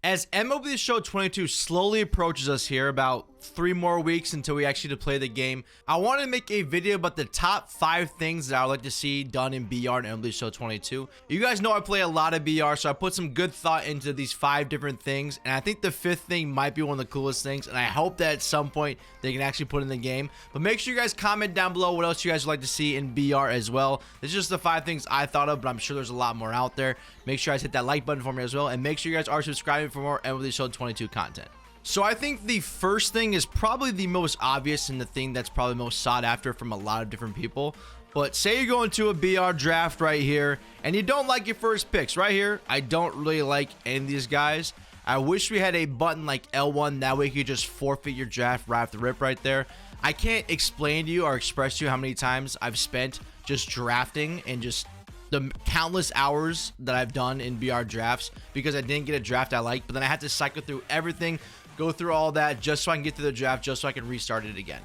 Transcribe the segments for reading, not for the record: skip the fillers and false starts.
As MLB The Show 22 slowly approaches us here, about 3 more weeks until we actually play the game, I wanted to make a video about the top 5 things that I would like to see done in BR and MLB The Show 22. You guys know I play a lot of BR, so I put some good thought into these 5 different things, and I think the 5th thing might be one of the coolest things, and I hope that at some point they can actually put in the game. But make sure you guys comment down below what else you guys would like to see in BR as well. This is just the 5 things I thought of, but I'm sure there's a lot more out there. Make sure you guys hit that like button for me as well, and make sure you guys are subscribing for more MLB The Show 22 content. So I think the first thing is probably the most obvious and the thing that's probably most sought after from a lot of different people. But say you're going to a BR draft right here and you don't like your first picks right here. I don't really like any of these guys. I wish we had a button like L1, that way you could just forfeit your draft right off the rip right there. I can't explain to you or express to you how many times I've spent just drafting and just the countless hours that I've done in BR drafts because I didn't get a draft I liked, but then I had to cycle through everything, go through all that just so I can get to the draft, just so I can restart it again.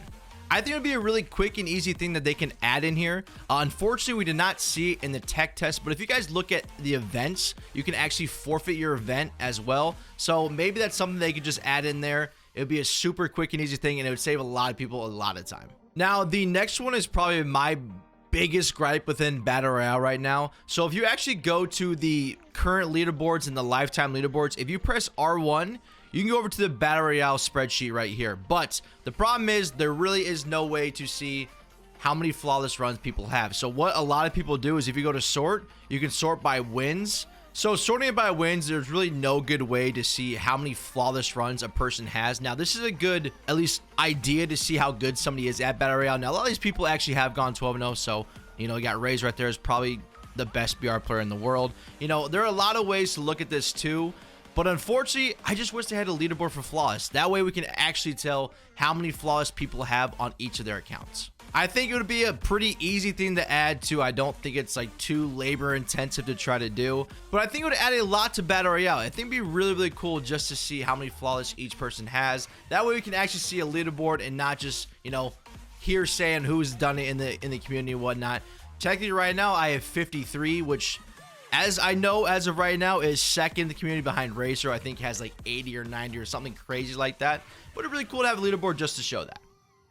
I think it would be a really quick and easy thing that they can add in here. Unfortunately, we did not see it in the tech test, but if you guys look at the events, you can actually forfeit your event as well. So maybe that's something they could just add in there. It would be a super quick and easy thing, and it would save a lot of people a lot of time. Now, the next one is probably my biggest gripe within Battle Royale right now. So if you actually go to the current leaderboards and the lifetime leaderboards, if you press R1, you can go over to the Battle Royale spreadsheet right here. But the problem is there really is no way to see how many flawless runs people have. So what a lot of people do is if you go to sort, you can sort by wins. So sorting it by wins, there's really no good way to see how many flawless runs a person has. Now, this is a good, at least, idea to see how good somebody is at Battle Royale. Now, a lot of these people actually have gone 12-0, so, you know, you got Raze right there is probably the best BR player in the world. You know, there are a lot of ways to look at this too, but unfortunately, I just wish they had a leaderboard for flawless. That way we can actually tell how many flawless people have on each of their accounts. I think it would be a pretty easy thing to add to. I don't think it's like too labor intensive to try to do, but I think it would add a lot to Battle Royale. I think it'd be really, really cool just to see how many flawless each person has. That way we can actually see a leaderboard and not just, you know, hear saying who's done it in the community and whatnot. Technically right now I have 53, which as I know as of right now is second in the community behind Racer. I think has like 80 or 90 or something crazy like that. But it's really cool to have a leaderboard just to show that.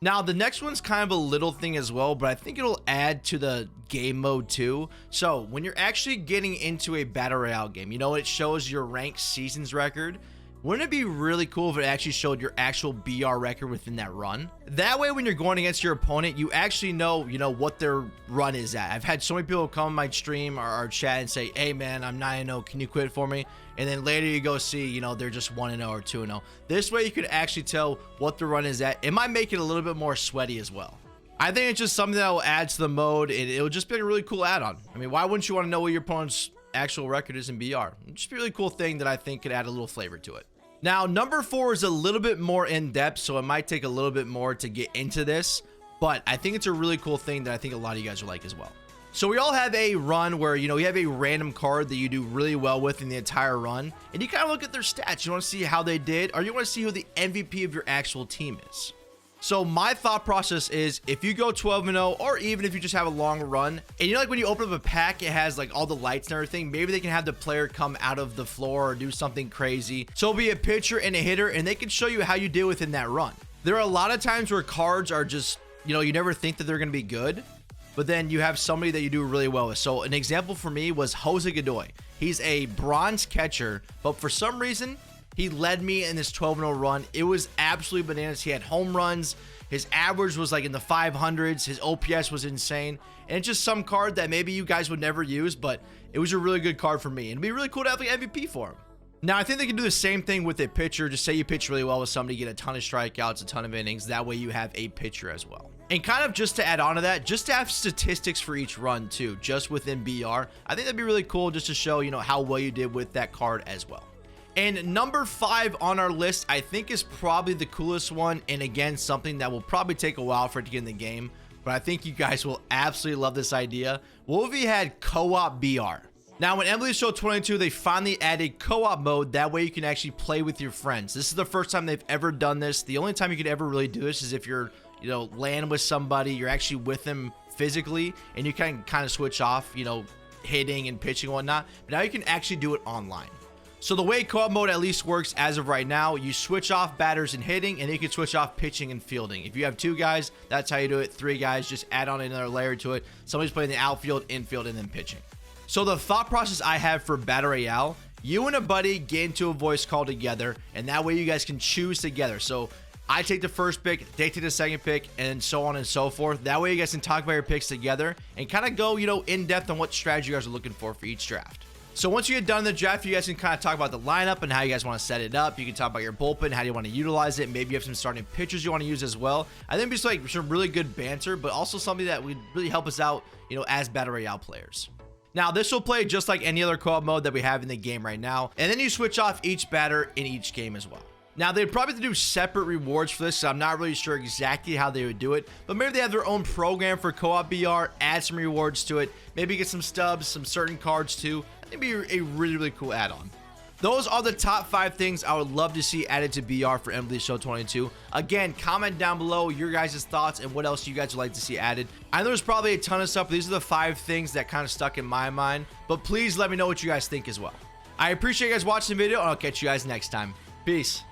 Now, the next one's kind of a little thing as well, but I think it'll add to the game mode too. So when you're actually getting into a Battle Royale game, you know, it shows your ranked seasons record. Wouldn't it be really cool if it actually showed your actual BR record within that run? That way, when you're going against your opponent, you actually know, what their run is at. I've had so many people come on my stream or chat and say, hey man, I'm 9-0, can you quit for me? And then later you go see, they're just 1-0 or 2-0. This way you could actually tell what the run is at. It might make it a little bit more sweaty as well. I think it's just something that will add to the mode, and it'll just be a really cool add-on. I mean, why wouldn't you want to know what your opponent's actual record is in BR? It'd just be a really cool thing that I think could add a little flavor to it. Now, number 4 is a little bit more in-depth, so it might take a little bit more to get into this, but I think it's a really cool thing that I think a lot of you guys will like as well. So we all have a run where, you have a random card that you do really well with in the entire run, and you kind of look at their stats. You want to see how they did, or you want to see who the MVP of your actual team is. So my thought process is if you go 12-0, or even if you just have a long run, and like when you open up a pack, it has like all the lights and everything, maybe they can have the player come out of the floor or do something crazy. So it'll be a pitcher and a hitter, and they can show you how you did within that run. There are a lot of times where cards are just, you never think that they're going to be good, but then you have somebody that you do really well with. So an example for me was Jose Godoy. He's a bronze catcher, but for some reason, he led me in this 12-0 run. It was absolutely bananas. He had home runs. His average was like in the 500s. His OPS was insane. And it's just some card that maybe you guys would never use, but it was a really good card for me. And it'd be really cool to have the MVP for him. Now, I think they can do the same thing with a pitcher. Just say you pitch really well with somebody, get a ton of strikeouts, a ton of innings. That way you have a pitcher as well. And kind of just to add on to that, just to have statistics for each run too, just within BR. I think that'd be really cool just to show, how well you did with that card as well. And number 5 on our list, I think is probably the coolest one. And again, something that will probably take a while for it to get in the game, but I think you guys will absolutely love this idea. What if we had co-op BR? Now, in MLB The Show 22, they finally added co-op mode. That way you can actually play with your friends. This is the first time they've ever done this. The only time you could ever really do this is if you're, land with somebody, you're actually with them physically, and you can kind of switch off, hitting and pitching and whatnot. But now you can actually do it online. So the way co-op mode at least works as of right now, you switch off batters and hitting, and you can switch off pitching and fielding. If you have 2 guys, that's how you do it. 3 guys, just add on another layer to it. Somebody's playing the outfield, infield, and then pitching. So the thought process I have for Battle Royale, you and a buddy get into a voice call together, and that way you guys can choose together. So I take the first pick, they take the second pick, and so on and so forth. That way you guys can talk about your picks together and kind of go, in depth on what strategy you guys are looking for each draft. So once you get done in the draft, you guys can kind of talk about the lineup and how you guys want to set it up. You can talk about your bullpen, how you want to utilize it. Maybe you have some starting pitchers you want to use as well. I think it's like some really good banter, but also something that would really help us out, as Battle Royale players. Now, this will play just like any other co-op mode that we have in the game right now. And then you switch off each batter in each game as well. Now, they'd probably have to do separate rewards for this, so I'm not really sure exactly how they would do it. But maybe they have their own program for co-op BR, add some rewards to it. Maybe get some stubs, some certain cards too. I think it'd be a really, really cool add-on. Those are the top 5 things I would love to see added to BR for MLB Show 22. Again, comment down below your guys' thoughts and what else you guys would like to see added. I know there's probably a ton of stuff, but these are the 5 things that kind of stuck in my mind. But please let me know what you guys think as well. I appreciate you guys watching the video, and I'll catch you guys next time. Peace.